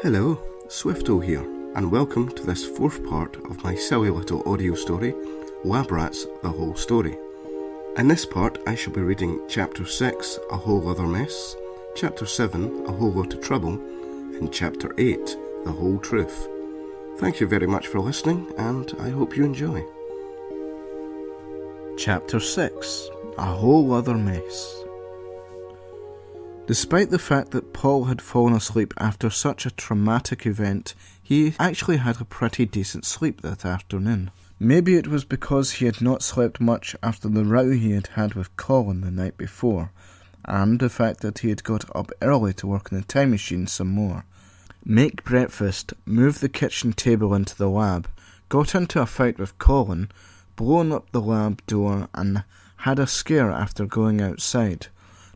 Hello, Swifto here, and welcome to this fourth part of my silly little audio story, Lab Rats, The Whole Story. In this part I shall be reading Chapter 6, A Whole Other Mess, Chapter 7, A Whole Lot of Trouble, and Chapter 8, The Whole Truth. Thank you very much for listening, and I hope you enjoy. Chapter 6, A Whole Other Mess. Despite the fact that Paul had fallen asleep after such a traumatic event, he actually had a pretty decent sleep that afternoon. Maybe it was because he had not slept much after the row he had had with Colin the night before, and the fact that he had got up early to work on the time machine some more. Make breakfast, move the kitchen table into the lab, got into a fight with Colin, blown up the lab door, and had a scare after going outside,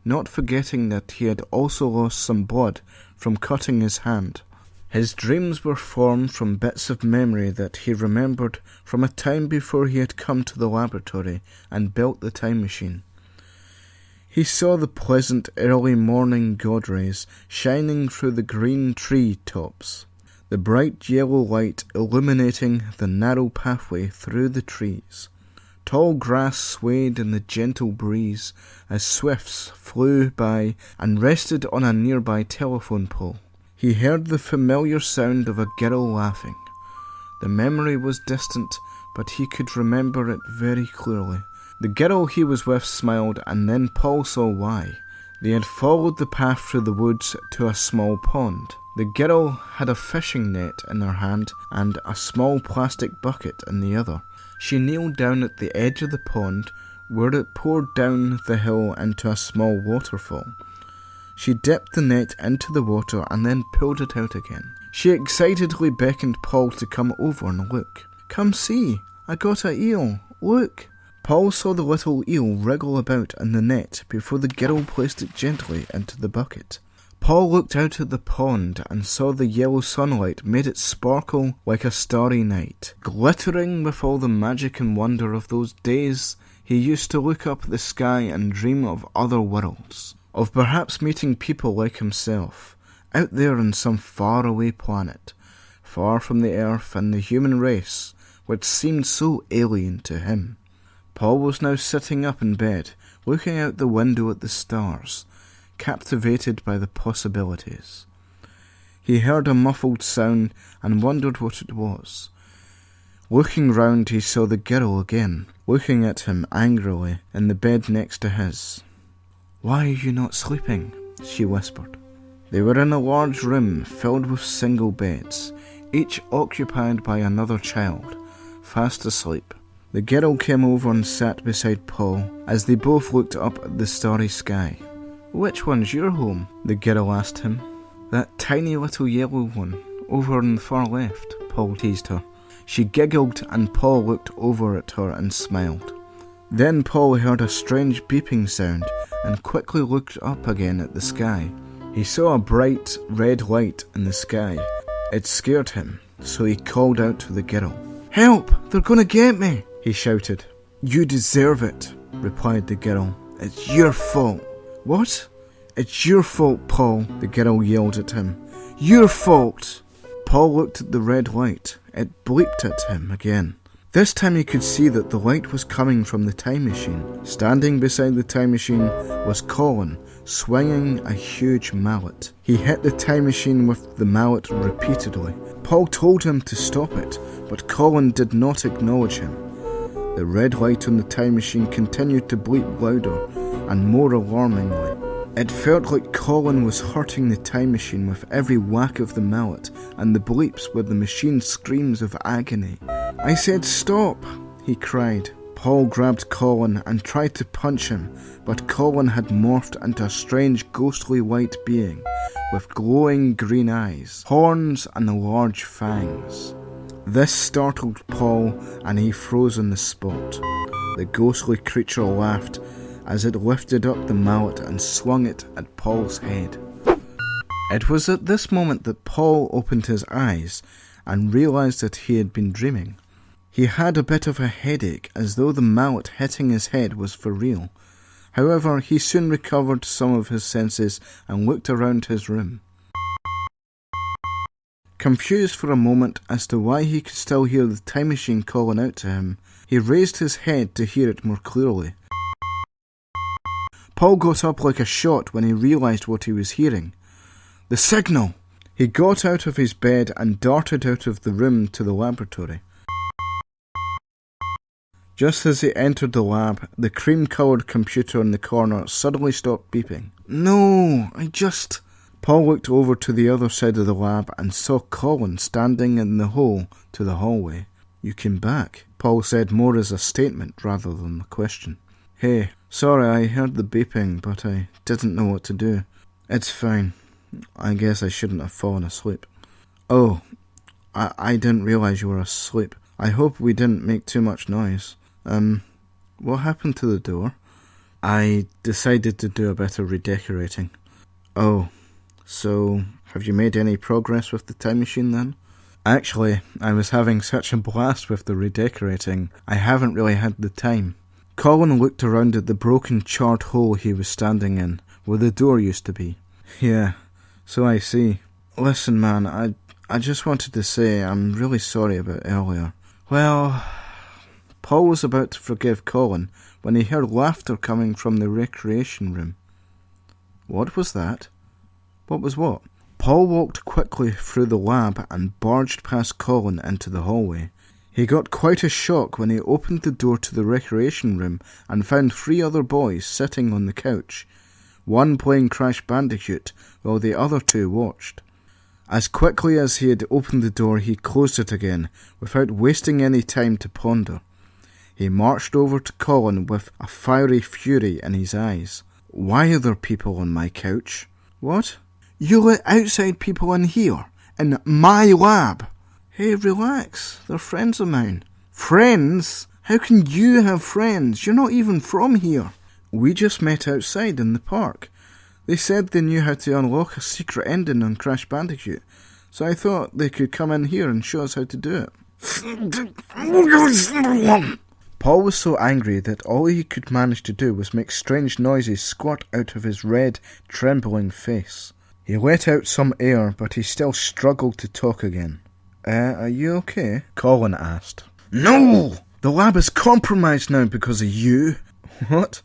not forgetting that he had also lost some blood from cutting his hand. His dreams were formed from bits of memory that he remembered from a time before he had come to the laboratory and built the time machine. He saw the pleasant early morning god rays shining through the green tree tops, the bright yellow light illuminating the narrow pathway through the trees. Tall grass swayed in the gentle breeze as swifts flew by and rested on a nearby telephone pole. He heard the familiar sound of a girl laughing. The memory was distant, but he could remember it very clearly. The girl he was with smiled, and then Paul saw why. They had followed the path through the woods to a small pond. The girl had a fishing net in her hand and a small plastic bucket in the other. She kneeled down at the edge of the pond, where it poured down the hill into a small waterfall. She dipped the net into the water and then pulled it out again. She excitedly beckoned Paul to come over and look. "Come see, I got a eel, look." Paul saw the little eel wriggle about in the net before the girl placed it gently into the bucket. Paul looked out at the pond and saw the yellow sunlight made it sparkle like a starry night, glittering with all the magic and wonder of those days he used to look up at the sky and dream of other worlds, of perhaps meeting people like himself, out there in some faraway planet, far from the earth and the human race, which seemed so alien to him. Paul was now sitting up in bed, looking out the window at the stars, captivated by the possibilities. He heard a muffled sound and wondered what it was. Looking round, he saw the girl again, looking at him angrily in the bed next to his. "Why are you not sleeping?" she whispered. They were in a large room filled with single beds, each occupied by another child, fast asleep. The girl came over and sat beside Paul as they both looked up at the starry sky. "Which one's your home?" the girl asked him. "That tiny little yellow one, over on the far left," Paul teased her. She giggled and Paul looked over at her and smiled. Then Paul heard a strange beeping sound and quickly looked up again at the sky. He saw a bright red light in the sky. It scared him, so he called out to the girl. "Help! They're going to get me!" he shouted. "You deserve it," replied the girl. "It's your fault." "What?" "It's your fault, Paul," the girl yelled at him. "Your fault!" Paul looked at the red light. It bleeped at him again. This time he could see that the light was coming from the time machine. Standing beside the time machine was Colin, swinging a huge mallet. He hit the time machine with the mallet repeatedly. Paul told him to stop it, but Colin did not acknowledge him. The red light on the time machine continued to bleep louder and more alarmingly. It felt like Colin was hurting the time machine with every whack of the mallet, and the bleeps were the machine's screams of agony. "I said stop!" he cried. Paul grabbed Colin and tried to punch him, but Colin had morphed into a strange ghostly white being with glowing green eyes, horns and large fangs. This startled Paul and he froze on the spot. The ghostly creature laughed as it lifted up the mallet and swung it at Paul's head. It was at this moment that Paul opened his eyes and realized that he had been dreaming. He had a bit of a headache, as though the mallet hitting his head was for real. However, he soon recovered some of his senses and looked around his room. Confused for a moment as to why he could still hear the time machine calling out to him, he raised his head to hear it more clearly. Paul got up like a shot when he realised what he was hearing. The signal! He got out of his bed and darted out of the room to the laboratory. Just as he entered the lab, the cream-coloured computer in the corner suddenly stopped beeping. No, Paul looked over to the other side of the lab and saw Colin standing in the hole to the hallway. You came back, Paul said more as a statement rather than a question. Hey, sorry I heard the beeping, but I didn't know what to do. It's fine. I guess I shouldn't have fallen asleep. Oh, I didn't realise you were asleep. I hope we didn't make too much noise. What happened to the door? I decided to do a bit of redecorating. Oh, so have you made any progress with the time machine then? Actually, I was having such a blast with the redecorating, I haven't really had the time. Colin looked around at the broken charred hole he was standing in, where the door used to be. Yeah, so I see. Listen, man, I just wanted to say I'm really sorry about earlier. Well, Paul was about to forgive Colin when he heard laughter coming from the recreation room. What was that? What was what? Paul walked quickly through the lab and barged past Colin into the hallway. He got quite a shock when he opened the door to the recreation room and found 3 other boys sitting on the couch, one playing Crash Bandicoot while the other 2 watched. As quickly as he had opened the door, he closed it again, without wasting any time to ponder. He marched over to Colin with a fiery fury in his eyes. Why are there people on my couch? What? You let outside people in here? In my lab? Hey, relax. They're friends of mine. Friends? How can you have friends? You're not even from here. We just met outside in the park. They said they knew how to unlock a secret ending on Crash Bandicoot, so I thought they could come in here and show us how to do it. Paul was so angry that all he could manage to do was make strange noises squirt out of his red, trembling face. He let out some air, but he still struggled to talk again. Are you okay? Colin asked. No! The lab is compromised now because of you. What?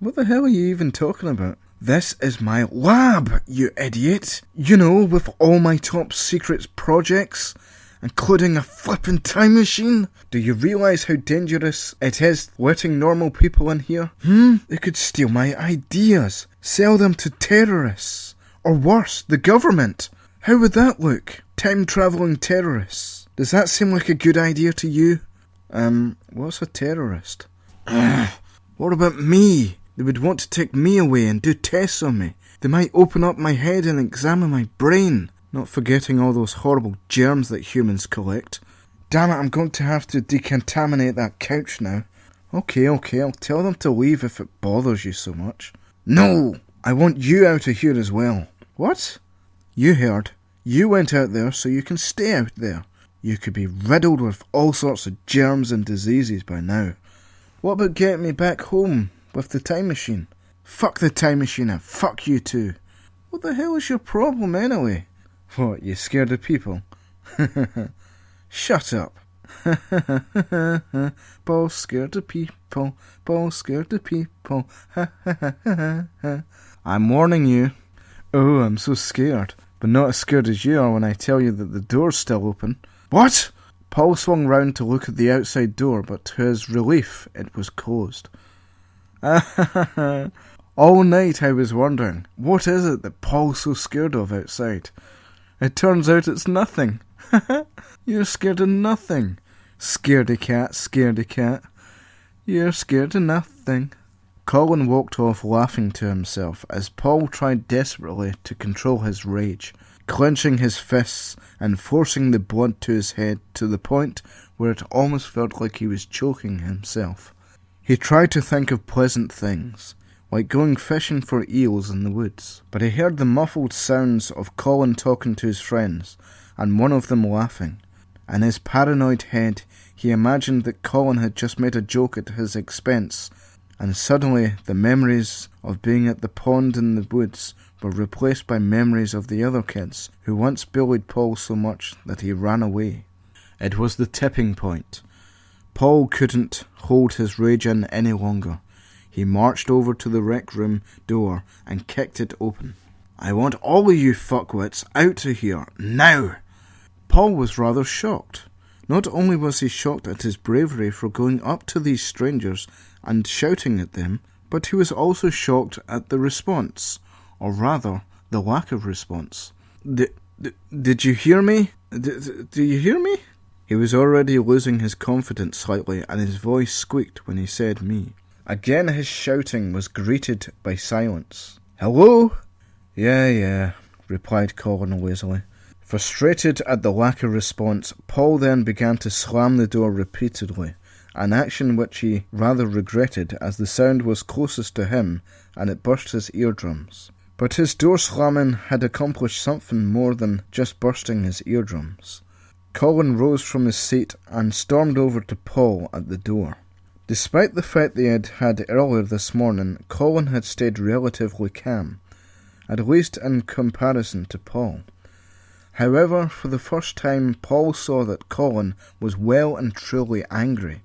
What the hell are you even talking about? This is my lab, you idiot. You know, with all my top secret projects, including a flippin' time machine. Do you realise how dangerous it is letting normal people in here? They could steal my ideas, sell them to terrorists, or worse, the government. How would that look? Time-travelling terrorists. Does that seem like a good idea to you? What's a terrorist? What about me? They would want to take me away and do tests on me. They might open up my head and examine my brain. Not forgetting all those horrible germs that humans collect. Damn it, I'm going to have to decontaminate that couch now. Okay, I'll tell them to leave if it bothers you so much. No! I want you out of here as well. What? You heard. You went out there so you can stay out there. You could be riddled with all sorts of germs and diseases by now. What about getting me back home with the time machine? Fuck the time machine and fuck you too. What the hell is your problem anyway? What, you scared of people? Shut up. Paul scared of people. Paul scared of people. I'm warning you. Oh, I'm so scared. But not as scared as you are when I tell you that the door's still open. What? Paul swung round to look at the outside door, but to his relief, it was closed. All night I was wondering, what is it that Paul's so scared of outside? It turns out it's nothing. You're scared of nothing. Scaredy cat, scaredy cat. You're scared of nothing. Colin walked off laughing to himself as Paul tried desperately to control his rage, clenching his fists and forcing the blood to his head to the point where it almost felt like he was choking himself. He tried to think of pleasant things, like going fishing for eels in the woods, but he heard the muffled sounds of Colin talking to his friends, and one of them laughing. In his paranoid head, he imagined that Colin had just made a joke at his expense, and suddenly the memories of being at the pond in the woods were replaced by memories of the other kids who once bullied Paul so much that he ran away. It was the tipping point. Paul couldn't hold his rage in any longer. He marched over to the rec room door and kicked it open. "I want all of you fuckwits out of here, now!" Paul was rather shocked. Not only was he shocked at his bravery for going up to these strangers and shouting at them, but he was also shocked at the response, or rather, the lack of response. Did you hear me? Do you hear me? He was already losing his confidence slightly, and his voice squeaked when he said me. Again his shouting was greeted by silence. "Hello?" Yeah, replied Colin lazily. Frustrated at the lack of response, Paul then began to slam the door repeatedly, an action which he rather regretted as the sound was closest to him and it burst his eardrums. But his door slamming had accomplished something more than just bursting his eardrums. Colin rose from his seat and stormed over to Paul at the door. Despite the fight they had had earlier this morning, Colin had stayed relatively calm, at least in comparison to Paul. However, for the first time, Paul saw that Colin was well and truly angry.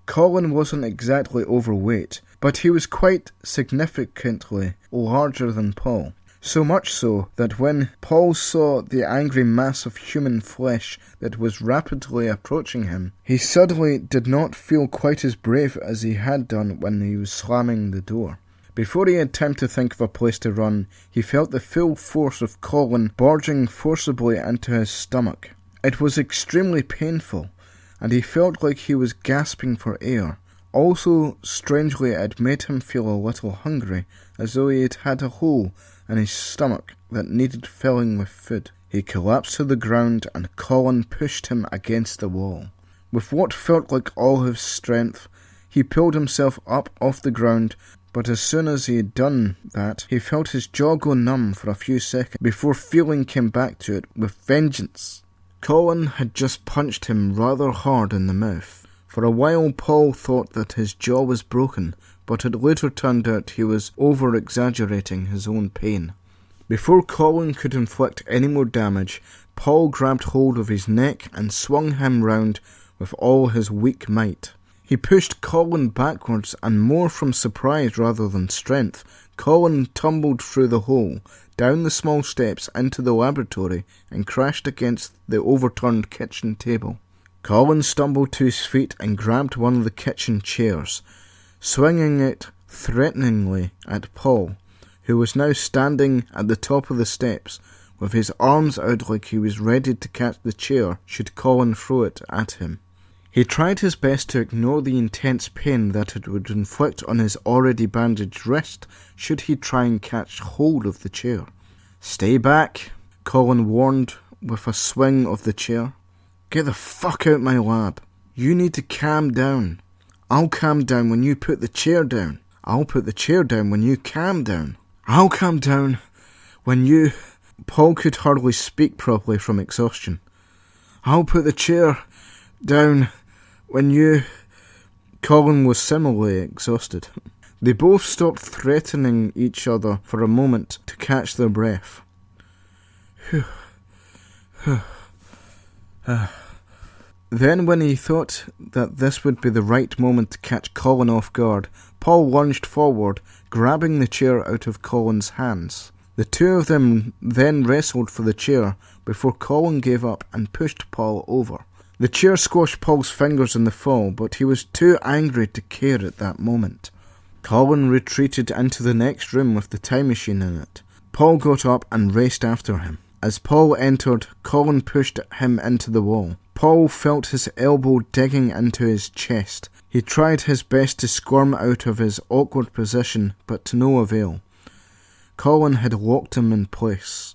Colin wasn't exactly overweight, but he was quite significantly larger than Paul. So much so that when Paul saw the angry mass of human flesh that was rapidly approaching him, he suddenly did not feel quite as brave as he had done when he was slamming the door. Before he had time to think of a place to run, he felt the full force of Colin barging forcibly into his stomach. It was extremely painful, and he felt like he was gasping for air. Also, strangely, it made him feel a little hungry, as though he had had a hole in his stomach that needed filling with food. He collapsed to the ground, and Colin pushed him against the wall. With what felt like all his strength, he pulled himself up off the ground, but as soon as he had done that, he felt his jaw go numb for a few seconds before feeling came back to it with vengeance. Colin had just punched him rather hard in the mouth. For a while Paul thought that his jaw was broken, but it later turned out he was over-exaggerating his own pain. Before Colin could inflict any more damage, Paul grabbed hold of his neck and swung him round with all his weak might. He pushed Colin backwards, and more from surprise rather than strength, Colin tumbled through the hole, down the small steps into the laboratory, and crashed against the overturned kitchen table. Colin stumbled to his feet and grabbed one of the kitchen chairs, swinging it threateningly at Paul, who was now standing at the top of the steps, with his arms out like he was ready to catch the chair should Colin throw it at him. He tried his best to ignore the intense pain that it would inflict on his already bandaged wrist should he try and catch hold of the chair. "Stay back," Colin warned with a swing of the chair. "Get the fuck out my lab. You need to calm down. I'll calm down when you put the chair down. I'll put the chair down when you calm down. I'll calm down when you..." Paul could hardly speak properly from exhaustion. "I'll put the chair down when you..." Colin was similarly exhausted. They both stopped threatening each other for a moment to catch their breath. Then, when he thought that this would be the right moment to catch Colin off guard, Paul lunged forward, grabbing the chair out of Colin's hands. The two of them then wrestled for the chair before Colin gave up and pushed Paul over. The chair squashed Paul's fingers in the fall, but he was too angry to care at that moment. Colin retreated into the next room with the time machine in it. Paul got up and raced after him. As Paul entered, Colin pushed him into the wall. Paul felt his elbow digging into his chest. He tried his best to squirm out of his awkward position, but to no avail. Colin had locked him in place.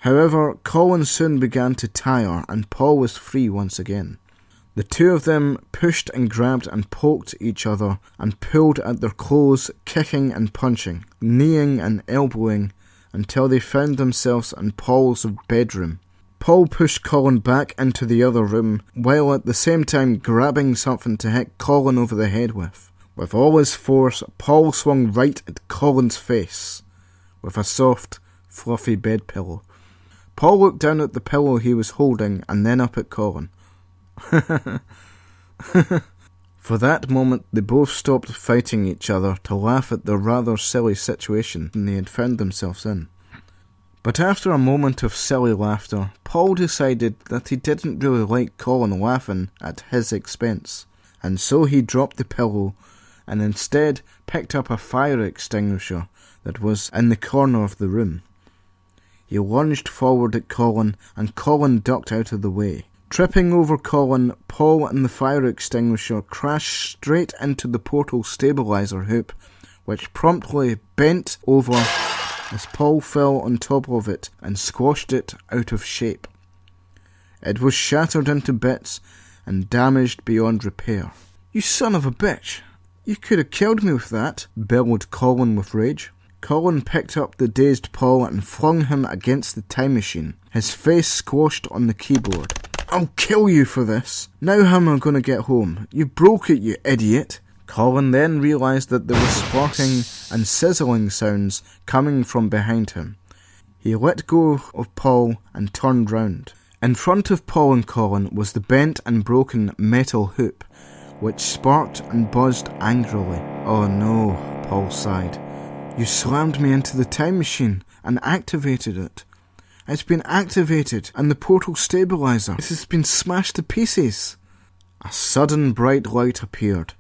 However, Colin soon began to tire, and Paul was free once again. The two of them pushed and grabbed and poked each other and pulled at their clothes, kicking and punching, kneeing and elbowing, until they found themselves in Paul's bedroom. Paul pushed Colin back into the other room, while at the same time grabbing something to hit Colin over the head with. With all his force, Paul swung right at Colin's face, with a soft fluffy bed pillow. Paul looked down at the pillow he was holding and then up at Colin. For that moment they both stopped fighting each other to laugh at the rather silly situation they had found themselves in. But after a moment of silly laughter, Paul decided that he didn't really like Colin laughing at his expense, and so he dropped the pillow and instead picked up a fire extinguisher that was in the corner of the room. He lunged forward at Colin, and Colin ducked out of the way. Tripping over Colin, Paul and the fire extinguisher crashed straight into the portal stabilizer hoop, which promptly bent over as Paul fell on top of it and squashed it out of shape. It was shattered into bits and damaged beyond repair. "You son of a bitch! You could have killed me with that," bellowed Colin with rage. Colin picked up the dazed Paul and flung him against the time machine, his face squashed on the keyboard. "I'll kill you for this. Now how am I going to get home? You broke it, you idiot." Colin then realised that there was sparking and sizzling sounds coming from behind him. He let go of Paul and turned round. In front of Paul and Colin was the bent and broken metal hoop, which sparked and buzzed angrily. "Oh no," Paul sighed. "You slammed me into the time machine and activated it. It's been activated, and the portal stabilizer, it has been smashed to pieces." A sudden bright light appeared,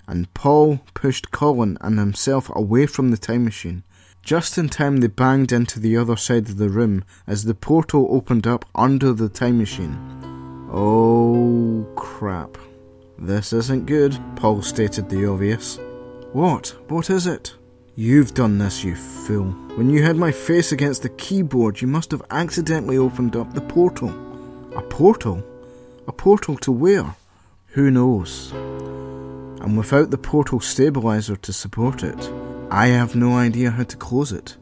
and Paul pushed Colin and himself away from the time machine. Just in time they banged into the other side of the room as the portal opened up under the time machine. "Oh, crap. This isn't good," Paul stated the obvious. What? What is it?" "You've done this, you fool. When you had my face against the keyboard, you must have accidentally opened up the portal." "A portal? A portal to where?" "Who knows? And without the portal stabilizer to support it, I have no idea how to close it."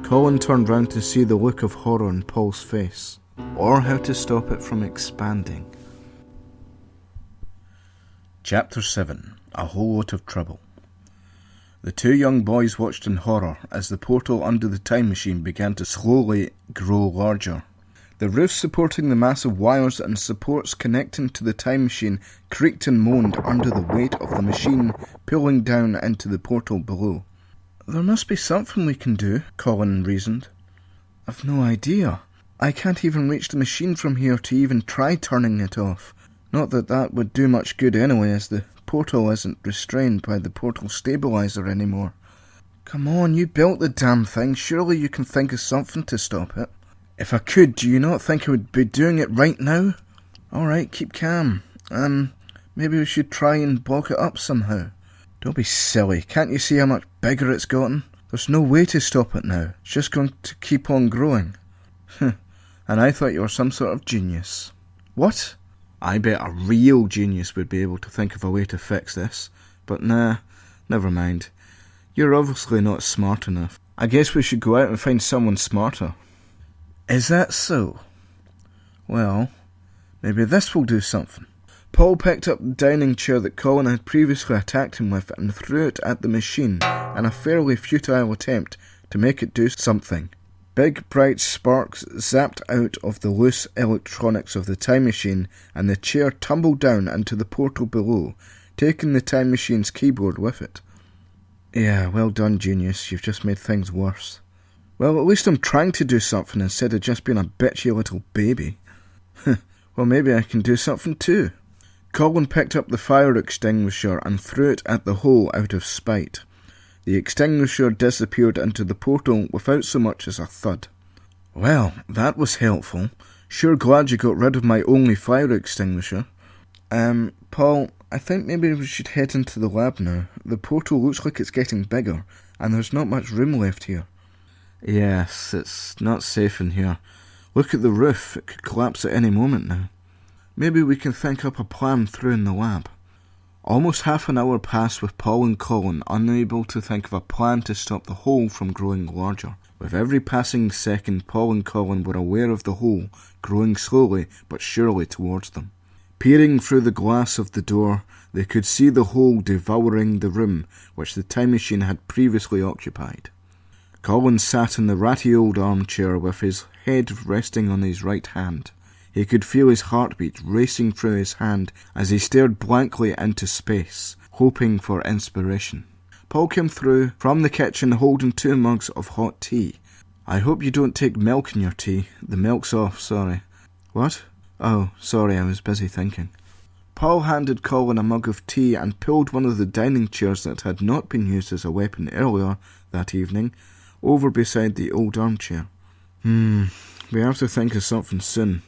Colin turned round to see the look of horror on Paul's face, or how to stop it from expanding. Chapter 7. A Whole Lot of Trouble. The two young boys watched in horror as the portal under the time machine began to slowly grow larger. The roof supporting the massive wires and supports connecting to the time machine creaked and moaned under the weight of the machine pulling down into the portal below. "There must be something we can do," Colin reasoned. "I've no idea. I can't even reach the machine from here to even try turning it off. Not that that would do much good anyway, as the portal isn't restrained by the portal stabilizer anymore." "Come on, you built the damn thing. Surely you can think of something to stop it." "If I could, do you not think I would be doing it right now?" "Alright, keep calm. Maybe we should try and block it up somehow." "Don't be silly. Can't you see how much bigger it's gotten? There's no way to stop it now. It's just going to keep on growing." "And I thought you were some sort of genius." "What?" "I bet a real genius would be able to think of a way to fix this. But nah, never mind. You're obviously not smart enough. I guess we should go out and find someone smarter." "Is that so? Well, maybe this will do something." Paul picked up the dining chair that Colin had previously attacked him with and threw it at the machine in a fairly futile attempt to make it do something. Big bright sparks zapped out of the loose electronics of the time machine, and the chair tumbled down into the portal below, taking the time machine's keyboard with it. "Yeah, well done, genius. You've just made things worse." "Well, at least I'm trying to do something instead of just being a bitchy little baby." "Well, maybe I can do something too." Colin picked up the fire extinguisher and threw it at the hole out of spite. The extinguisher disappeared into the portal without so much as a thud. "Well, that was helpful. Sure glad you got rid of my only fire extinguisher." Paul, I think maybe we should head into the lab now. The portal looks like it's getting bigger, and there's not much room left here." "Yes, it's not safe in here. Look at the roof. It could collapse at any moment now." "Maybe we can think up a plan through in the lab." Almost half an hour passed with Paul and Colin unable to think of a plan to stop the hole from growing larger. With every passing second, Paul and Colin were aware of the hole growing slowly but surely towards them. Peering through the glass of the door, they could see the hole devouring the room which the time machine had previously occupied. Colin sat in the ratty old armchair with his head resting on his right hand. He could feel his heartbeat racing through his hand as he stared blankly into space, hoping for inspiration. Paul came through from the kitchen holding 2 mugs of hot tea. "I hope you don't take milk in your tea. The milk's off, sorry." "What? Oh, sorry, I was busy thinking." Paul handed Colin a mug of tea and pulled one of the dining chairs that had not been used as a weapon earlier that evening over beside the old armchair. We have to think of something soon.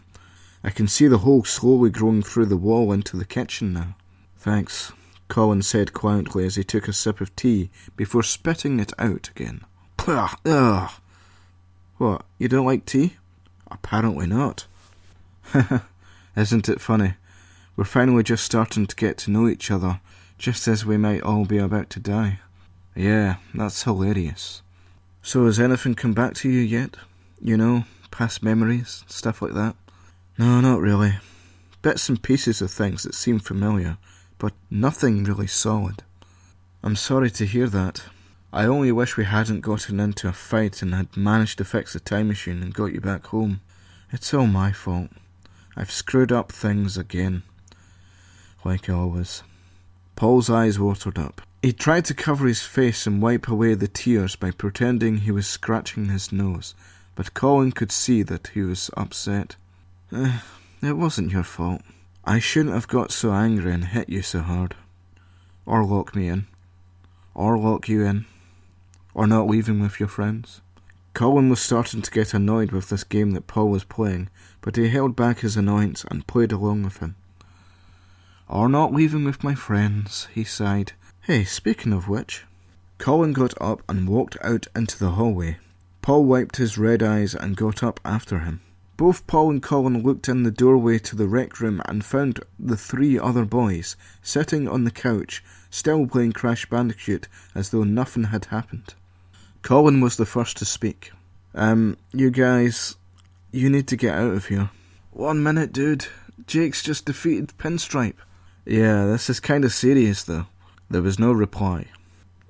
I can see the hole slowly growing through the wall into the kitchen now." "Thanks," Colin said quietly as he took a sip of tea before spitting it out again. Ugh. "What, you don't like tea?" "Apparently not." "Isn't it funny? We're finally just starting to get to know each other, just as we might all be about to die." "Yeah, that's hilarious." "So has anything come back to you yet? You know, past memories, stuff like that?" "No, not really. Bits and pieces of things that seem familiar, but nothing really solid." "I'm sorry to hear that. I only wish we hadn't gotten into a fight and had managed to fix the time machine and got you back home. It's all my fault. I've screwed up things again. Like always." Paul's eyes watered up. He tried to cover his face and wipe away the tears by pretending he was scratching his nose, but Colin could see that he was upset. It wasn't your fault. I shouldn't have got so angry and hit you so hard. Or lock me in. Or lock you in. Or not leaving with your friends." Colin was starting to get annoyed with this game that Paul was playing, but he held back his annoyance and played along with him. "Or not leaving with my friends," he sighed. "Hey, speaking of which..." Colin got up and walked out into the hallway. Paul wiped his red eyes and got up after him. Both Paul and Colin looked in the doorway to the rec room and found the 3 other boys sitting on the couch, still playing Crash Bandicoot as though nothing had happened. Colin was the first to speak. You guys, you need to get out of here." "1 minute, dude. Jake's just defeated Pinstripe." "Yeah, this is kinda serious though." There was no reply.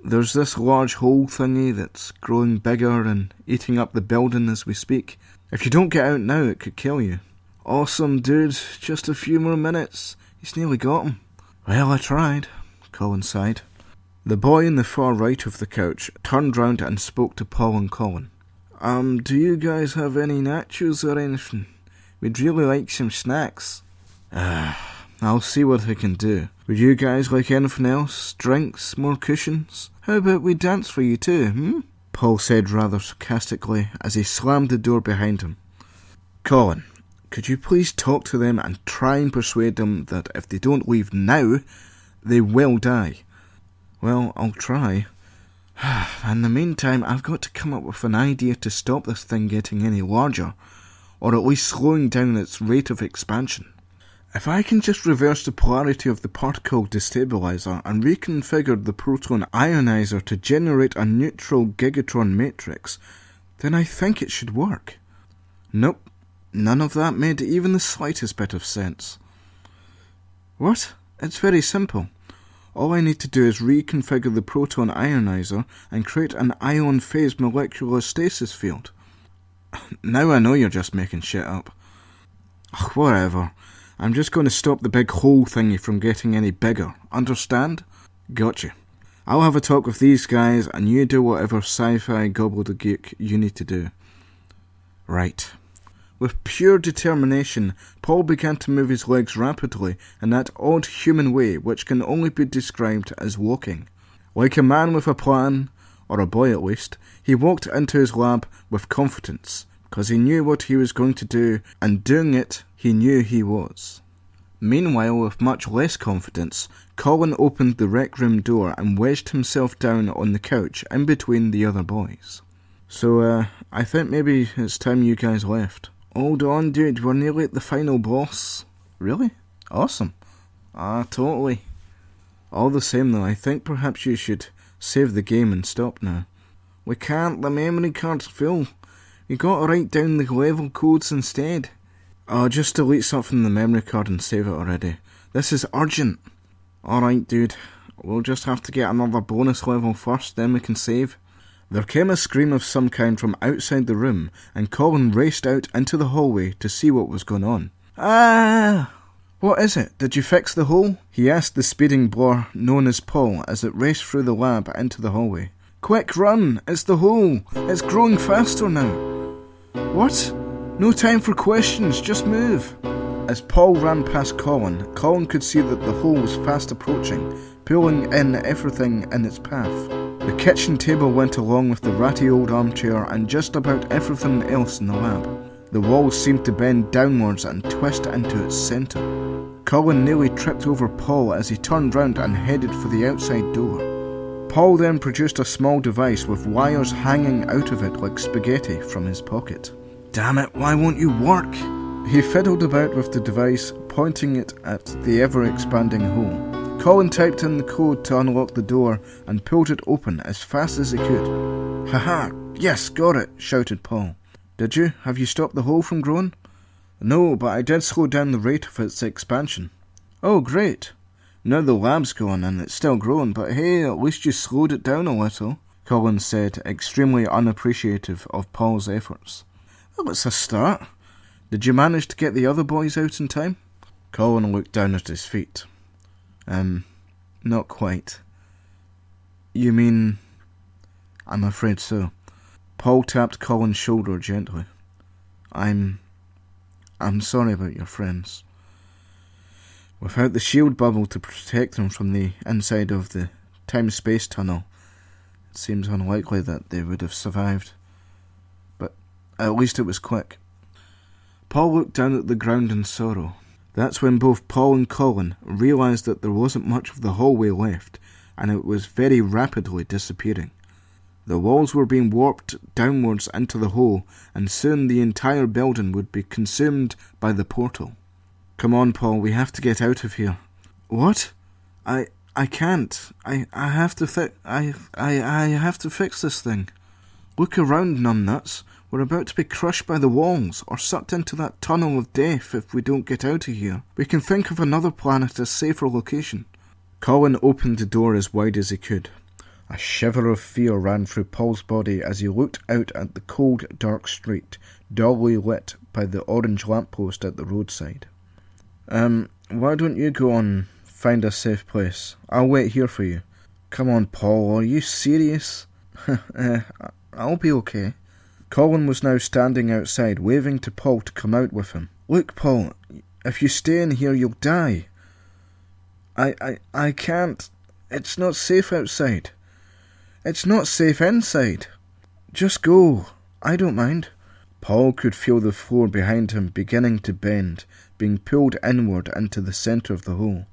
"There's this large hole thingy that's growing bigger and eating up the building as we speak. If you don't get out now, it could kill you." "Awesome, dude. Just a few more minutes. He's nearly got him." "Well, I tried," Colin sighed. The boy in the far right of the couch turned round and spoke to Paul and Colin. Do you guys have any nachos or anything? We'd really like some snacks." I'll see what I can do. Would you guys like anything else? Drinks? More cushions? How about we dance for you too, Paul said rather sarcastically as he slammed the door behind him. "Colin, could you please talk to them and try and persuade them that if they don't leave now, they will die?" "Well, I'll try. In the meantime, I've got to come up with an idea to stop this thing getting any larger, or at least slowing down its rate of expansion. If I can just reverse the polarity of the particle destabilizer and reconfigure the proton ionizer to generate a neutral gigatron matrix, then I think it should work." Nope, none of that made even the slightest bit of sense. "What? It's very simple. All I need to do is reconfigure the proton ionizer and create an ion phase molecular stasis field." "Now I know you're just making shit up." Whatever. I'm just going to stop the big hole thingy from getting any bigger. Understand? Gotcha. I'll have a talk with these guys and you do whatever sci-fi gobbledygook you need to do. Right. With pure determination, Paul began to move his legs rapidly in that odd human way which can only be described as walking. Like a man with a plan, or a boy at least, he walked into his lab with confidence, because he knew what he was going to do, and doing it, he knew he was. Meanwhile, with much less confidence, Colin opened the rec room door and wedged himself down on the couch in between the other boys. "So, I think maybe it's time you guys left." "Hold on, dude, we're nearly at the final boss." "Really? Awesome." Totally. All the same though, I think perhaps you should save the game and stop now." "We can't, the memory card's full. You gotta write down the level codes instead." Just delete something in the memory card and save it already. This is urgent." "Alright, dude. We'll just have to get another bonus level first, then we can save." There came a scream of some kind from outside the room, and Colin raced out into the hallway to see what was going on. Ah! What is it? Did you fix the hole? He asked the speeding blur known as Paul as it raced through the lab into the hallway. Quick, run! It's the hole! It's growing faster now! What? No time for questions, just move! As Paul ran past Colin, Colin could see that the hole was fast approaching, pulling in everything in its path. The kitchen table went along with the ratty old armchair and just about everything else in the lab. The walls seemed to bend downwards and twist into its centre. Colin nearly tripped over Paul as he turned round and headed for the outside door. Paul then produced a small device with wires hanging out of it like spaghetti from his pocket. Damn it, why won't you work? He fiddled about with the device, pointing it at the ever-expanding hole. Colin typed in the code to unlock the door and pulled it open as fast as he could. Haha, yes, got it, shouted Paul. Did you? Have you stopped the hole from growing? No, but I did slow down the rate of its expansion. Oh, great. Now the lab's gone and it's still growing, but hey, at least you slowed it down a little, Colin said, extremely unappreciative of Paul's efforts. Well, it's a start. Did you manage to get the other boys out in time? Colin looked down at his feet. Not quite. You mean... I'm afraid so. Paul tapped Colin's shoulder gently. I'm sorry about your friends. Without the shield bubble to protect them from the inside of the time-space tunnel, it seems unlikely that they would have survived. But at least it was quick. Paul looked down at the ground in sorrow. That's when both Paul and Colin realised that there wasn't much of the hallway left, and it was very rapidly disappearing. The walls were being warped downwards into the hole, and soon the entire building would be consumed by the portal. Come on, Paul, we have to get out of here. What? I can't. I have to I have to fix this thing. Look around, numbnuts. We're about to be crushed by the walls, or sucked into that tunnel of death if we don't get out of here. We can think of another planet as safer location. Colin opened the door as wide as he could. A shiver of fear ran through Paul's body as he looked out at the cold, dark street, dully lit by the orange lamppost at the roadside. Why don't you go and find a safe place? I'll wait here for you. Come on, Paul, are you serious? I'll be okay. Colin was now standing outside, waving to Paul to come out with him. Look, Paul, if you stay in here, you'll die. I can't. It's not safe outside. It's not safe inside. Just go. I don't mind. Paul could feel the floor behind him beginning to bend, being pulled inward into the centre of the hole.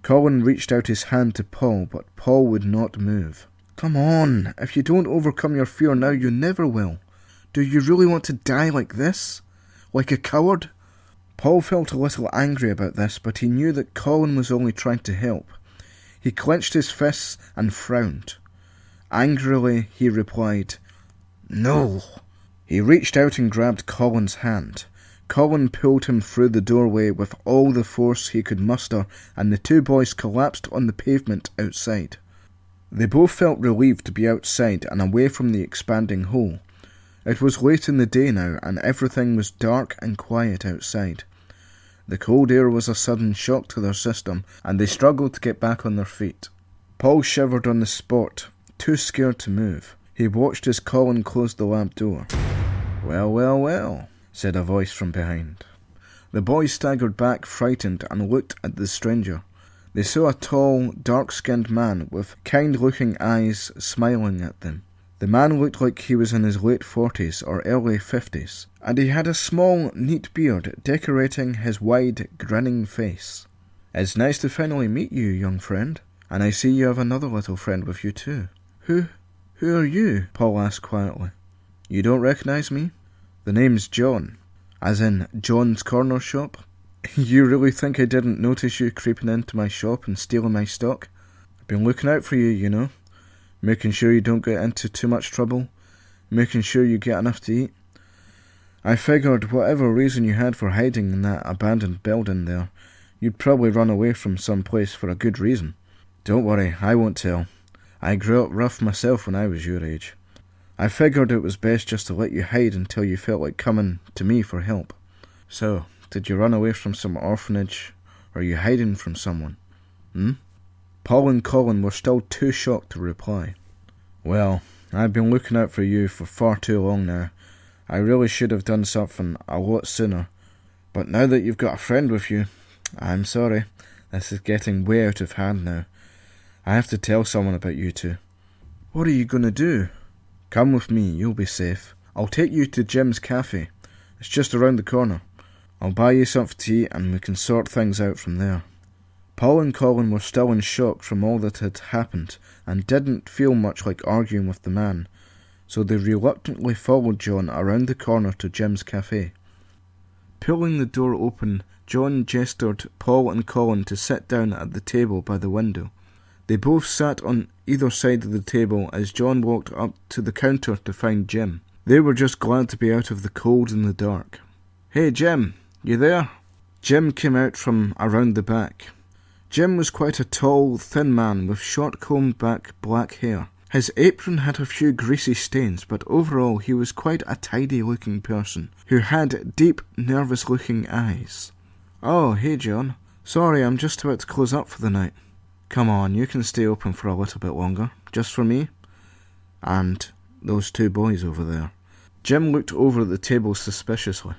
Colin reached out his hand to Paul, but Paul would not move. Come on. If you don't overcome your fear now, you never will. Do you really want to die like this? Like a coward? Paul felt a little angry about this, but he knew that Colin was only trying to help. He clenched his fists and frowned. Angrily, he replied, No. He reached out and grabbed Colin's hand. Colin pulled him through the doorway with all the force he could muster, and the two boys collapsed on the pavement outside. They both felt relieved to be outside and away from the expanding hole. It was late in the day now, and everything was dark and quiet outside. The cold air was a sudden shock to their system, and they struggled to get back on their feet. Paul shivered on the spot, too scared to move. He watched as Colin closed the lab door. Well, said a voice from behind. The boys staggered back, frightened, and looked at the stranger. They saw a tall, dark-skinned man with kind-looking eyes smiling at them. The man looked like he was in his late 40s or early 50s, and he had a small, neat beard decorating his wide, grinning face. It's nice to finally meet you, young friend, and I see you have another little friend with you too. Who are you? Paul asked quietly. You don't recognise me? The name's John, as in John's Corner Shop. You really think I didn't notice you creeping into my shop and stealing my stock? I've been looking out for you, you know. Making sure you don't get into too much trouble, making sure you get enough to eat. I figured whatever reason you had for hiding in that abandoned building there, you'd probably run away from some place for a good reason. Don't worry, I won't tell. I grew up rough myself when I was your age. I figured it was best just to let you hide until you felt like coming to me for help. So, did you run away from some orphanage, or are you hiding from someone? Paul and Colin were still too shocked to reply. Well, I've been looking out for you for far too long now. I really should have done something a lot sooner. But now that you've got a friend with you, I'm sorry. This is getting way out of hand now. I have to tell someone about you two. What are you going to do? Come with me, you'll be safe. I'll take you to Jim's cafe. It's just around the corner. I'll buy you something to eat and we can sort things out from there. Paul and Colin were still in shock from all that had happened and didn't feel much like arguing with the man, so they reluctantly followed John around the corner to Jim's cafe. Pulling the door open, John gestured Paul and Colin to sit down at the table by the window. They both sat on either side of the table as John walked up to the counter to find Jim. They were just glad to be out of the cold and the dark. Hey Jim, you there? Jim came out from around the back. Jim was quite a tall, thin man with short combed back black hair. His apron had a few greasy stains, but overall he was quite a tidy-looking person, who had deep, nervous-looking eyes. Oh, hey John. Sorry, I'm just about to close up for the night. Come on, you can stay open for a little bit longer, just for me. And those two boys over there. Jim looked over at the table suspiciously.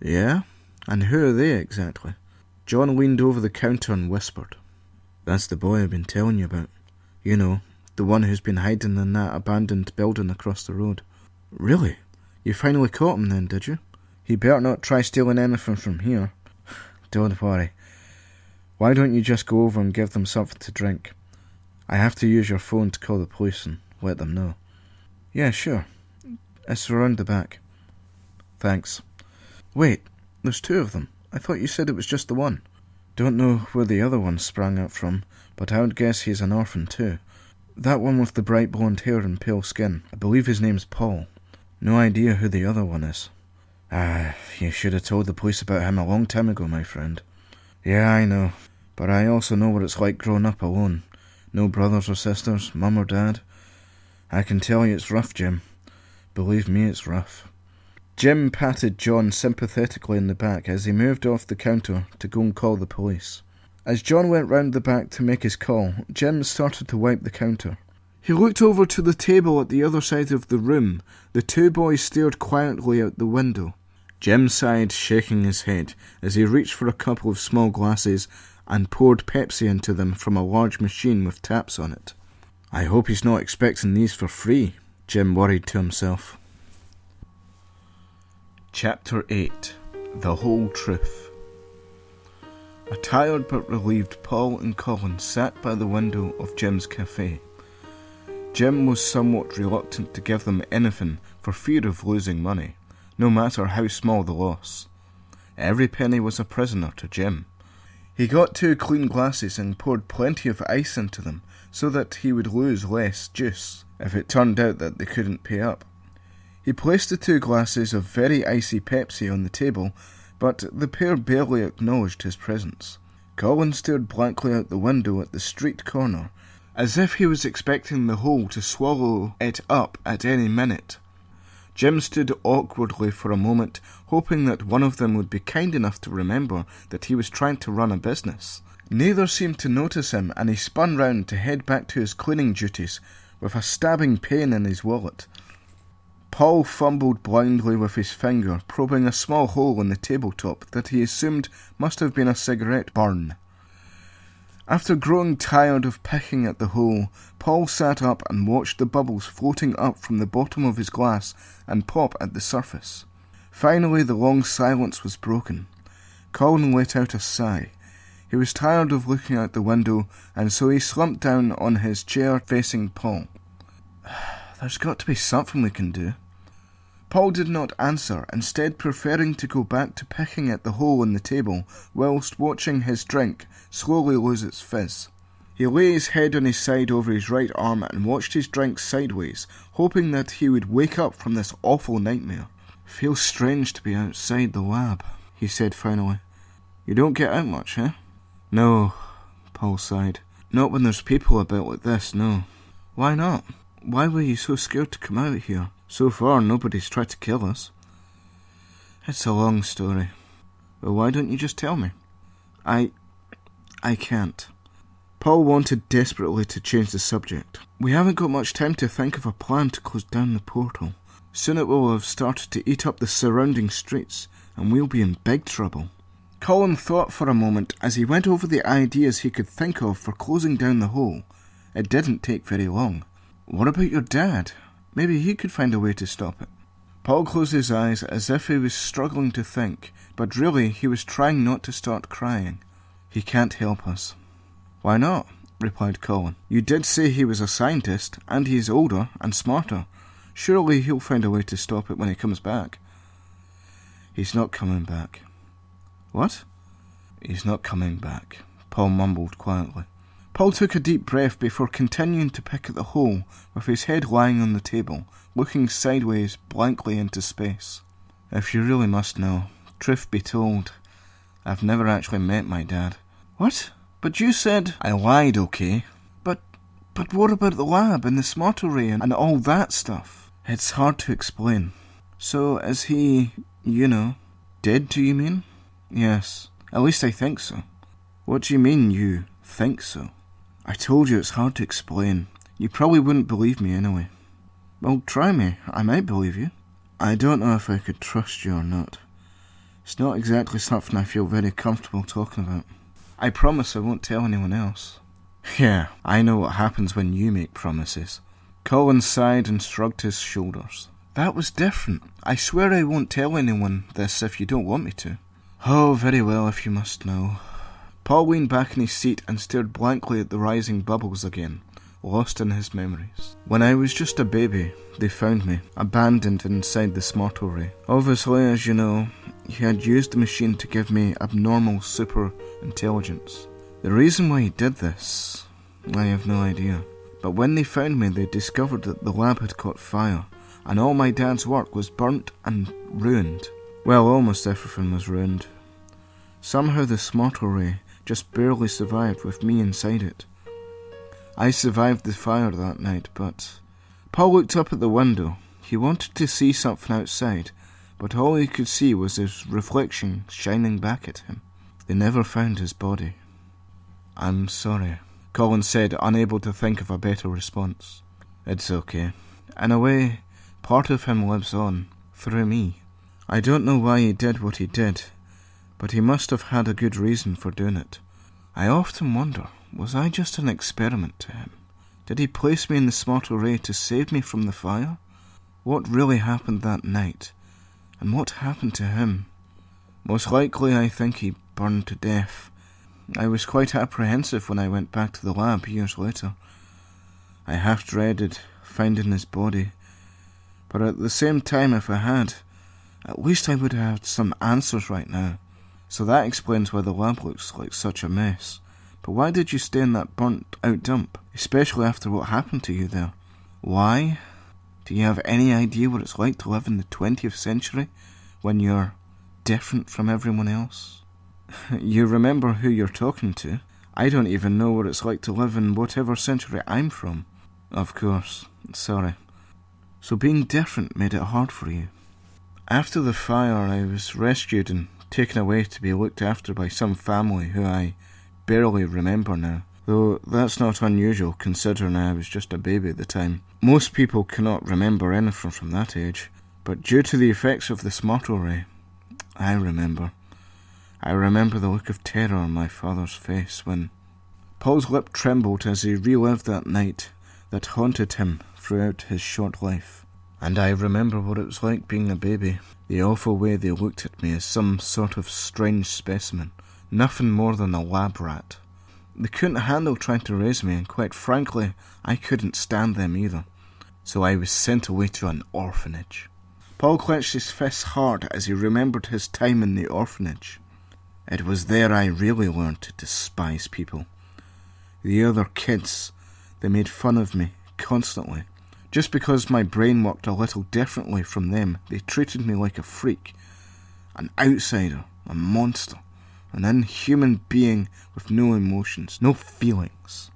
Yeah? And who are they exactly? John leaned over the counter and whispered. That's the boy I've been telling you about. You know, the one who's been hiding in that abandoned building across the road. Really? You finally caught him then, did you? He better not try stealing anything from here. Don't worry. Why don't you just go over and give them something to drink? I have to use your phone to call the police and let them know. Yeah, sure. It's around the back. Thanks. Wait, there's two of them. I thought you said it was just the one. Don't know where the other one sprang up from, but I would guess he's an orphan too. That one with the bright blonde hair and pale skin. I believe his name's Paul. No idea who the other one is. You should have told the police about him a long time ago, my friend. Yeah, I know. But I also know what it's like growing up alone. No brothers or sisters, mum or dad. I can tell you it's rough, Jim. Believe me, it's rough. Jim patted John sympathetically in the back as he moved off the counter to go and call the police. As John went round the back to make his call, Jim started to wipe the counter. He looked over to the table at the other side of the room. The two boys stared quietly out the window. Jim sighed, shaking his head, as he reached for a couple of small glasses and poured Pepsi into them from a large machine with taps on it. I hope he's not expecting these for free, Jim worried to himself. Chapter 8. The Whole Truth. A tired but relieved Paul and Colin sat by the window of Jim's cafe. Jim was somewhat reluctant to give them anything for fear of losing money, no matter how small the loss. Every penny was a prisoner to Jim. He got 2 clean glasses and poured plenty of ice into them so that he would lose less juice if it turned out that they couldn't pay up. He placed the 2 glasses of very icy Pepsi on the table, but the pair barely acknowledged his presence. Colin stared blankly out the window at the street corner, as if he was expecting the hole to swallow it up at any minute. Jim stood awkwardly for a moment, hoping that one of them would be kind enough to remember that he was trying to run a business. Neither seemed to notice him, and he spun round to head back to his cleaning duties with a stabbing pain in his wallet. Paul fumbled blindly with his finger, probing a small hole in the tabletop that he assumed must have been a cigarette burn. After growing tired of picking at the hole, Paul sat up and watched the bubbles floating up from the bottom of his glass and pop at the surface. Finally, the long silence was broken. Colin let out a sigh. He was tired of looking out the window, and so he slumped down on his chair facing Paul. There's got to be something we can do. Paul did not answer, instead preferring to go back to picking at the hole in the table whilst watching his drink slowly lose its fizz. He lay his head on his side over his right arm and watched his drink sideways, hoping that he would wake up from this awful nightmare. Feels strange to be outside the lab, he said finally. You don't get out much, eh? No, Paul sighed. Not when there's people about like this, no. Why not? Why were you so scared to come out here? So far, nobody's tried to kill us. It's a long story. Well, why don't you just tell me? I can't. Paul wanted desperately to change the subject. We haven't got much time to think of a plan to close down the portal. Soon it will have started to eat up the surrounding streets, and we'll be in big trouble. Colin thought for a moment as he went over the ideas he could think of for closing down the hole. It didn't take very long. What about your dad? Maybe he could find a way to stop it. Paul closed his eyes as if he was struggling to think, but really he was trying not to start crying. He can't help us. Why not? Replied Colin. You did say he was a scientist, and he's older and smarter. Surely he'll find a way to stop it when he comes back. He's not coming back. What? He's not coming back, Paul mumbled quietly. Paul took a deep breath before continuing to pick at the hole, with his head lying on the table, looking sideways blankly into space. If you really must know, truth be told, I've never actually met my dad. What? But you said... I lied, okay? But what about the lab and the smart array and all that stuff? It's hard to explain. So, is he, dead, do you mean? Yes, at least I think so. What do you mean, you think so? I told you it's hard to explain. You probably wouldn't believe me anyway. Well, try me. I might believe you. I don't know if I could trust you or not. It's not exactly something I feel very comfortable talking about. I promise I won't tell anyone else. Yeah, I know what happens when you make promises. Colin sighed and shrugged his shoulders. That was different. I swear I won't tell anyone this if you don't want me to. Oh, very well, if you must know. Paul leaned back in his seat and stared blankly at the rising bubbles again, lost in his memories. When I was just a baby, they found me, abandoned inside the smart array. Obviously, as you know, he had used the machine to give me abnormal super intelligence. The reason why he did this, I have no idea. But when they found me, they discovered that the lab had caught fire, and all my dad's work was burnt and ruined. Well, almost everything was ruined. Somehow the smart array just barely survived with me inside it. I survived the fire that night, but... Paul looked up at the window. He wanted to see something outside, but all he could see was his reflection shining back at him. They never found his body. I'm sorry, Colin said, unable to think of a better response. It's okay. In a way, part of him lives on, through me. I don't know why he did what he did, but he must have had a good reason for doing it. I often wonder, was I just an experiment to him? Did he place me in the smart array to save me from the fire? What really happened that night? And what happened to him? Most likely I think he burned to death. I was quite apprehensive when I went back to the lab years later. I half dreaded finding his body, but at the same time, if I had, at least I would have had some answers right now. So that explains why the lab looks like such a mess. But why did you stay in that burnt-out dump, especially after what happened to you there? Why? Do you have any idea what it's like to live in the 20th century, when you're different from everyone else? You remember who you're talking to? I don't even know what it's like to live in whatever century I'm from. Of course, sorry. So being different made it hard for you. After the fire, I was rescued and taken away to be looked after by some family who I barely remember now, though that's not unusual considering I was just a baby at the time. Most people cannot remember anything from that age, but due to the effects of the smart array, I remember. I remember the look of terror on my father's face when... Paul's lip trembled as he relived that night that haunted him throughout his short life. And I remember what it was like being a baby, the awful way they looked at me as some sort of strange specimen, nothing more than a lab rat. They couldn't handle trying to raise me, and quite frankly, I couldn't stand them either. So I was sent away to an orphanage. Paul clenched his fists hard as he remembered his time in the orphanage. It was there I really learned to despise people. The other kids, they made fun of me constantly. Just because my brain worked a little differently from them, they treated me like a freak, an outsider, a monster, an inhuman being with no emotions, no feelings.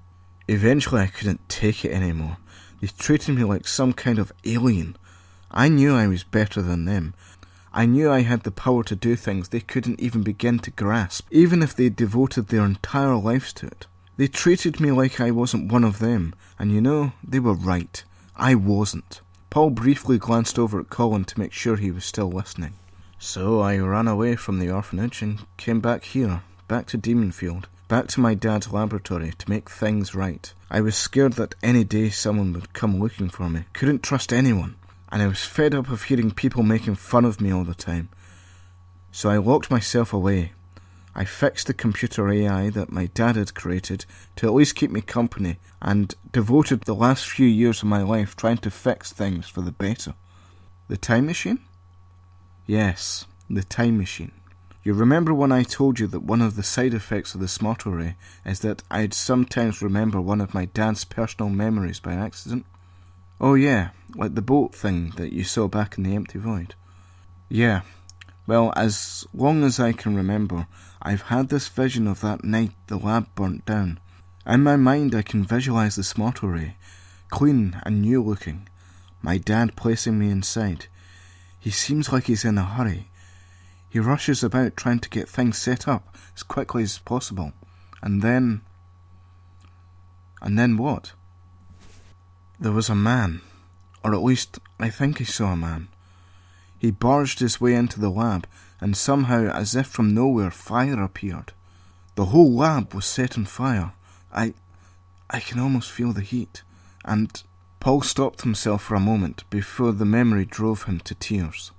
Eventually I couldn't take it anymore. They treated me like some kind of alien. I knew I was better than them. I knew I had the power to do things they couldn't even begin to grasp, even if they devoted their entire lives to it. They treated me like I wasn't one of them, and you know, they were right. I wasn't. Paul briefly glanced over at Colin to make sure he was still listening. So I ran away from the orphanage and came back here, back to Demonfield, back to my dad's laboratory to make things right. I was scared that any day someone would come looking for me. Couldn't trust anyone. And I was fed up of hearing people making fun of me all the time. So I locked myself away. I fixed the computer AI that my dad had created to at least keep me company, and devoted the last few years of my life trying to fix things for the better. The time machine? Yes, the time machine. You remember when I told you that one of the side effects of the smart array is that I'd sometimes remember one of my dad's personal memories by accident? Oh yeah, like the boat thing that you saw back in the empty void. Yeah, well, as long as I can remember, I've had this vision of that night the lab burnt down. In my mind I can visualise the smart array, clean and new looking, my dad placing me inside. He seems like he's in a hurry. He rushes about trying to get things set up as quickly as possible. And then what? There was a man, or at least I think I saw a man. He barged his way into the lab, and somehow, as if from nowhere, fire appeared. The whole lab was set on fire. I can almost feel the heat. And Paul stopped himself for a moment before the memory drove him to tears.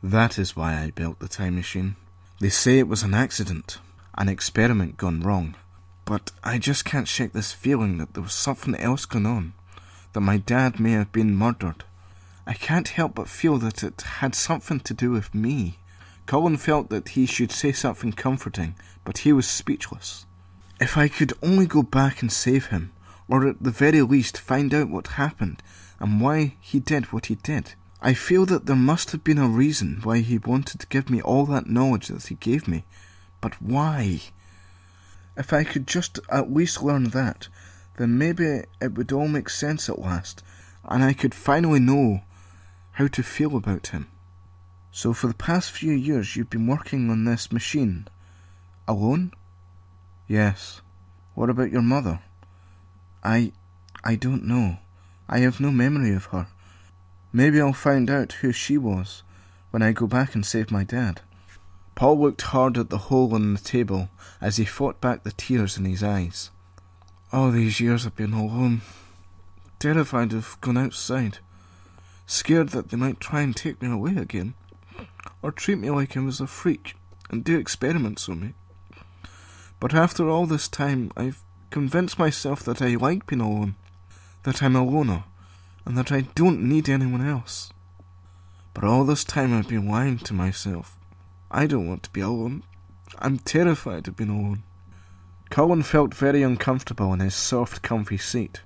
That is why I built the time machine. They say it was an accident, an experiment gone wrong. But I just can't shake this feeling that there was something else going on. That my dad may have been murdered. I can't help but feel that it had something to do with me. Colin felt that he should say something comforting, but he was speechless. If I could only go back and save him, or at the very least find out what happened, and why he did what he did. I feel that there must have been a reason why he wanted to give me all that knowledge that he gave me. But why? If I could just at least learn that, then maybe it would all make sense at last, and I could finally know how to feel about him. So for the past few years you've been working on this machine. Alone? Yes. What about your mother? I don't know. I have no memory of her. Maybe I'll find out who she was when I go back and save my dad. Paul looked hard at the hole in the table as he fought back the tears in his eyes. All these years I've been alone, terrified of going outside, scared that they might try and take me away again, or treat me like I was a freak and do experiments on me. But after all this time, I've convinced myself that I like being alone, that I'm a loner, and that I don't need anyone else. But all this time I've been lying to myself. I don't want to be alone. I'm terrified of being alone. Colin felt very uncomfortable in his soft, comfy seat.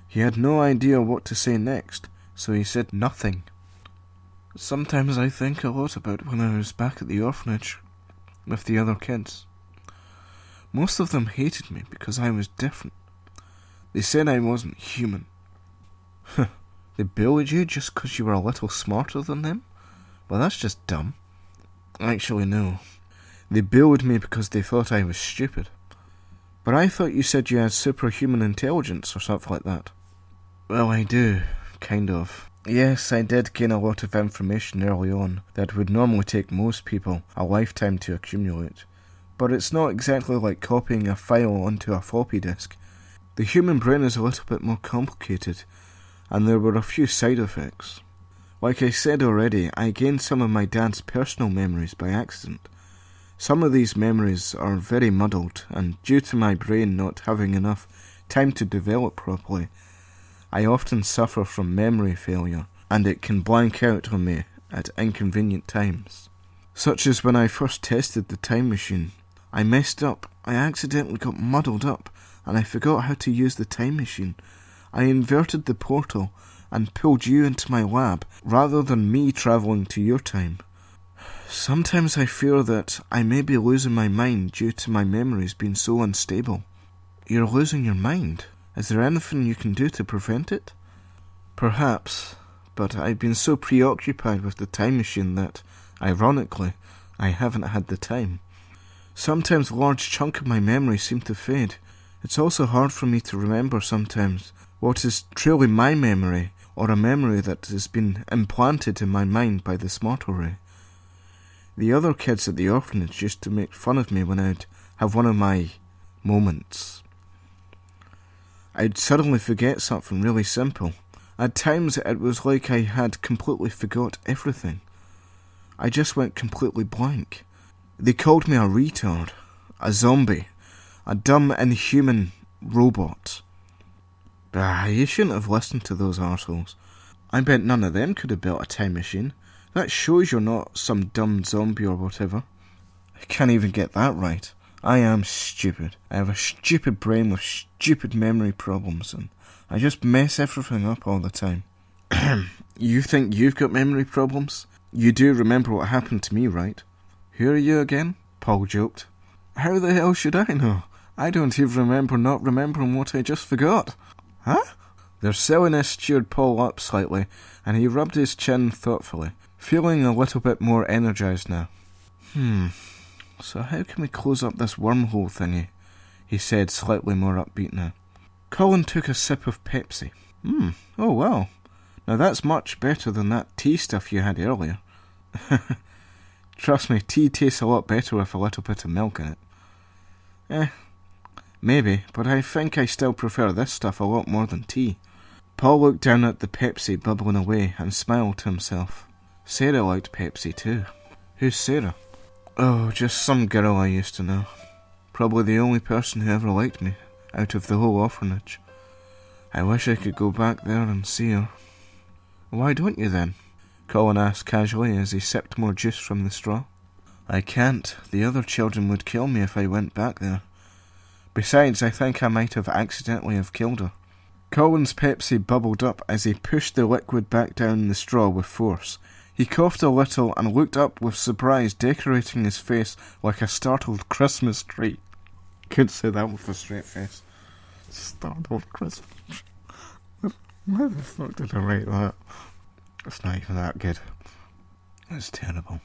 He had no idea what to say next, so he said nothing. Sometimes I think a lot about when I was back at the orphanage with the other kids. Most of them hated me because I was different. They said I wasn't human. They bullied you just because you were a little smarter than them? Well, that's just dumb. Actually, no. They bullied me because they thought I was stupid. But I thought you said you had superhuman intelligence or something like that. Well, I do, kind of. Yes, I did gain a lot of information early on that would normally take most people a lifetime to accumulate. But it's not exactly like copying a file onto a floppy disk. The human brain is a little bit more complicated, and there were a few side effects. Like I said already, I gained some of my dad's personal memories by accident. Some of these memories are very muddled, and due to my brain not having enough time to develop properly, I often suffer from memory failure, and it can blank out on me at inconvenient times. Such as when I first tested the time machine. I messed up, I accidentally got muddled up, and I forgot how to use the time machine. I inverted the portal and pulled you into my lab, rather than me travelling to your time. Sometimes I fear that I may be losing my mind due to my memories being so unstable. You're losing your mind? Is there anything you can do to prevent it? Perhaps, but I've been so preoccupied with the time machine that, ironically, I haven't had the time. Sometimes a large chunk of my memory seems to fade. It's also hard for me to remember sometimes what is truly my memory, or a memory that has been implanted in my mind by the smart array. The other kids at the orphanage used to make fun of me when I'd have one of my moments. I'd suddenly forget something really simple. At times it was like I had completely forgot everything. I just went completely blank. They called me a retard, a zombie, a dumb, inhuman robot. You shouldn't have listened to those arseholes. I bet none of them could have built a time machine. That shows you're not some dumb zombie or whatever. I can't even get that right. I am stupid. I have a stupid brain with stupid memory problems, and I just mess everything up all the time. You think you've got memory problems? You do remember what happened to me, right? Who are you again? Paul joked. How the hell should I know? I don't even remember not remembering what I just forgot. Huh? Their silliness cheered Paul up slightly, and he rubbed his chin thoughtfully, feeling a little bit more energized now. So how can we close up this wormhole thingy? He said, slightly more upbeat now. Colin took a sip of Pepsi. Oh well. Now that's much better than that tea stuff you had earlier. Trust me, tea tastes a lot better with a little bit of milk in it. Maybe, but I think I still prefer this stuff a lot more than tea. Paul looked down at the Pepsi bubbling away and smiled to himself. Sarah liked Pepsi too. Who's Sarah? Oh, just some girl I used to know. Probably the only person who ever liked me, out of the whole orphanage. I wish I could go back there and see her. Why don't you then? Colin asked casually as he sipped more juice from the straw. I can't. The other children would kill me if I went back there. Besides, I think I might have accidentally have killed her. Colin's Pepsi bubbled up as he pushed the liquid back down the straw with force. He coughed a little and looked up with surprise, decorating his face like a startled Christmas tree. Could say that with a straight face. Startled Christmas tree. Why the fuck did I write that? It's not even that good. It's terrible.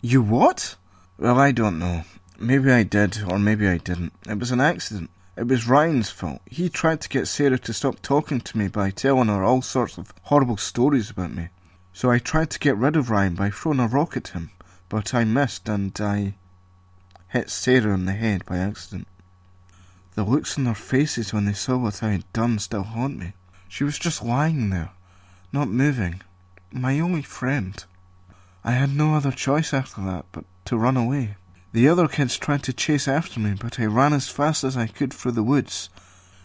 You what? Well, I don't know. Maybe I did, or maybe I didn't. It was an accident. It was Ryan's fault. He tried to get Sarah to stop talking to me by telling her all sorts of horrible stories about me. So I tried to get rid of Ryan by throwing a rock at him, but I missed and I hit Sarah on the head by accident. The looks on their faces when they saw what I had done still haunt me. She was just lying there, not moving. My only friend. I had no other choice after that but to run away. The other kids tried to chase after me, but I ran as fast as I could through the woods.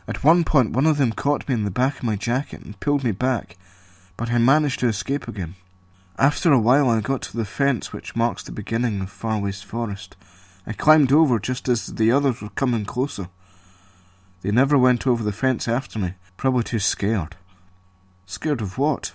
At one point, one of them caught me in the back of my jacket and pulled me back, but I managed to escape again. After a while, I got to the fence which marks the beginning of Far West Forest. I climbed over just as the others were coming closer. They never went over the fence after me, probably too scared. Scared of what?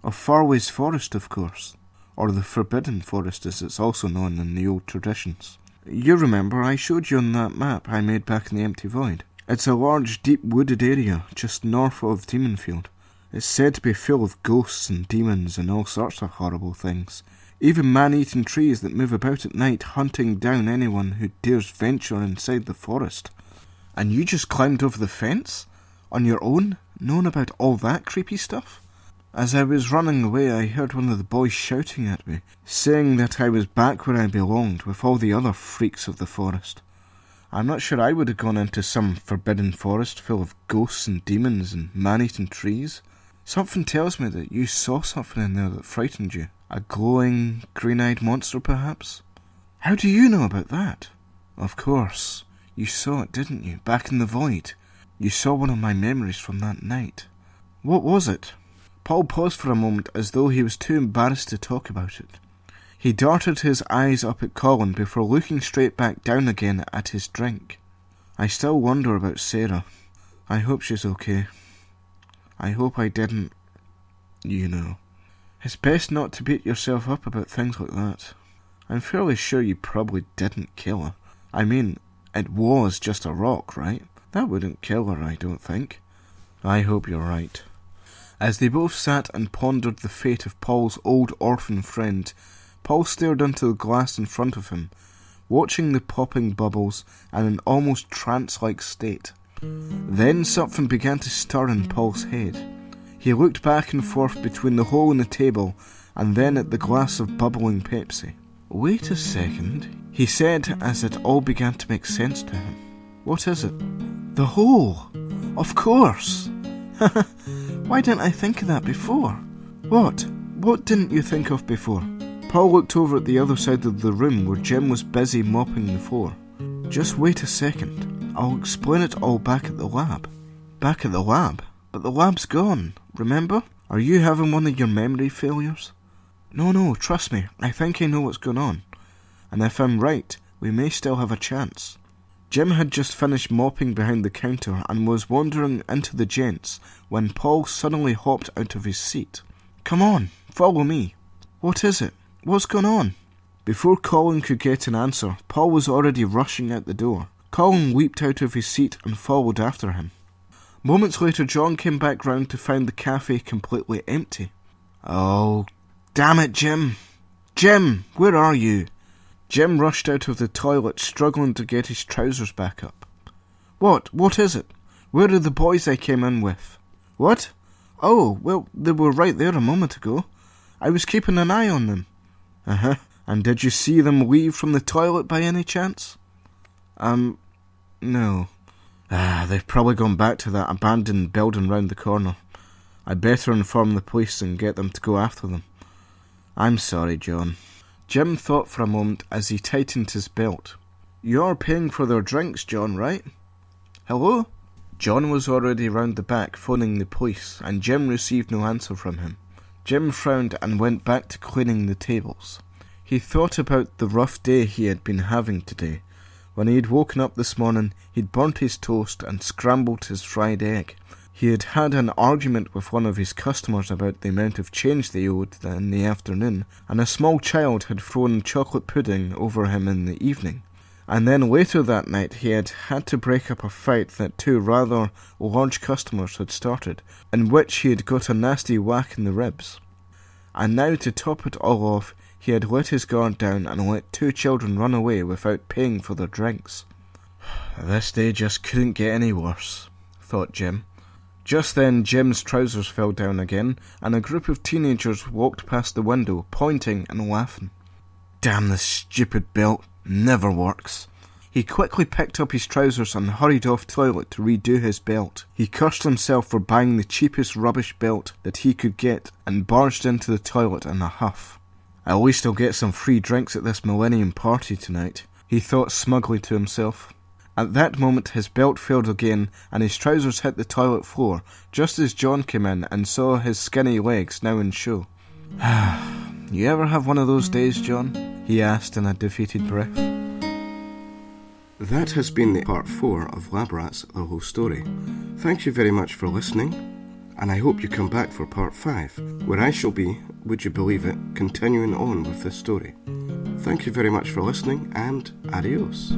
Of Far West Forest, of course. Or the Forbidden Forest as it's also known in the old traditions. You remember I showed you on that map I made back in the Empty Void. It's a large, deep wooded area just north of Demonfield. It's said to be full of ghosts and demons and all sorts of horrible things. Even man-eating trees that move about at night hunting down anyone who dares venture inside the forest. And you just climbed over the fence? On your own? Knowing about all that creepy stuff? As I was running away, I heard one of the boys shouting at me, saying that I was back where I belonged with all the other freaks of the forest. I'm not sure I would have gone into some forbidden forest full of ghosts and demons and man-eating trees. Something tells me that you saw something in there that frightened you. A glowing, green-eyed monster, perhaps? How do you know about that? Of course. You saw it, didn't you? Back in the void. You saw one of my memories from that night. What was it? Paul paused for a moment as though he was too embarrassed to talk about it. He darted his eyes up at Colin before looking straight back down again at his drink. I still wonder about Sarah. I hope she's okay. I hope I didn't, you know. It's best not to beat yourself up about things like that. I'm fairly sure you probably didn't kill her. I mean, it was just a rock, right? That wouldn't kill her, I don't think. I hope you're right. As they both sat and pondered the fate of Paul's old orphan friend, Paul stared into the glass in front of him, watching the popping bubbles in an almost trance-like state. Then something began to stir in Paul's head. He looked back and forth between the hole in the table and then at the glass of bubbling Pepsi. "Wait a second," he said as it all began to make sense to him. "What is it?" "The hole! Of course! Why didn't I think of that before?" "What? What didn't you think of before?" Paul looked over at the other side of the room where Jim was busy mopping the floor. "Just wait a second. I'll explain it all back at the lab." "Back at the lab? But the lab's gone, remember? Are you having one of your memory failures?" No, trust me, I think I know what's going on. And if I'm right, we may still have a chance." Jim had just finished mopping behind the counter and was wandering into the gents when Paul suddenly hopped out of his seat. "Come on, follow me." "What is it? What's going on?" Before Colin could get an answer, Paul was already rushing out the door. Colin leaped out of his seat and followed after him. Moments later, John came back round to find the cafe completely empty. "Oh, damn it, Jim! Jim, where are you?" Jim rushed out of the toilet, struggling to get his trousers back up. What is it? Where are the boys I came in with?" "What? Oh, well, they were right there a moment ago. I was keeping an eye on them." "Uh-huh. And did you see them leave from the toilet by any chance?" No. They've probably gone back to that abandoned building round the corner. I'd better inform the police and get them to go after them." "I'm sorry, John." Jim thought for a moment as he tightened his belt. "You're paying for their drinks, John, right?" "Hello?" John was already round the back phoning the police, and Jim received no answer from him. Jim frowned and went back to cleaning the tables. He thought about the rough day he had been having today. When he had woken up this morning, he'd burnt his toast and scrambled his fried egg. He had had an argument with one of his customers about the amount of change they owed in the afternoon, and a small child had thrown chocolate pudding over him in the evening. And then later that night he had had to break up a fight that two rather large customers had started, in which he had got a nasty whack in the ribs. And now, to top it all off, he had let his guard down and let two children run away without paying for their drinks. This day just couldn't get any worse, thought Jim. Just then Jim's trousers fell down again, and a group of teenagers walked past the window, pointing and laughing. "Damn this stupid belt, never works." He quickly picked up his trousers and hurried off toilet to redo his belt. He cursed himself for buying the cheapest rubbish belt that he could get and barged into the toilet in a huff. "At least I'll get some free drinks at this Millennium Party tonight," he thought smugly to himself. At that moment his belt failed again and his trousers hit the toilet floor, just as John came in and saw his skinny legs now in show. "You ever have one of those days, John?" he asked in a defeated breath. That has been the part 4 of Lab Rats, the whole story. Thank you very much for listening, and I hope you come back for part 5, where I shall be, would you believe it, continuing on with this story. Thank you very much for listening, and adios.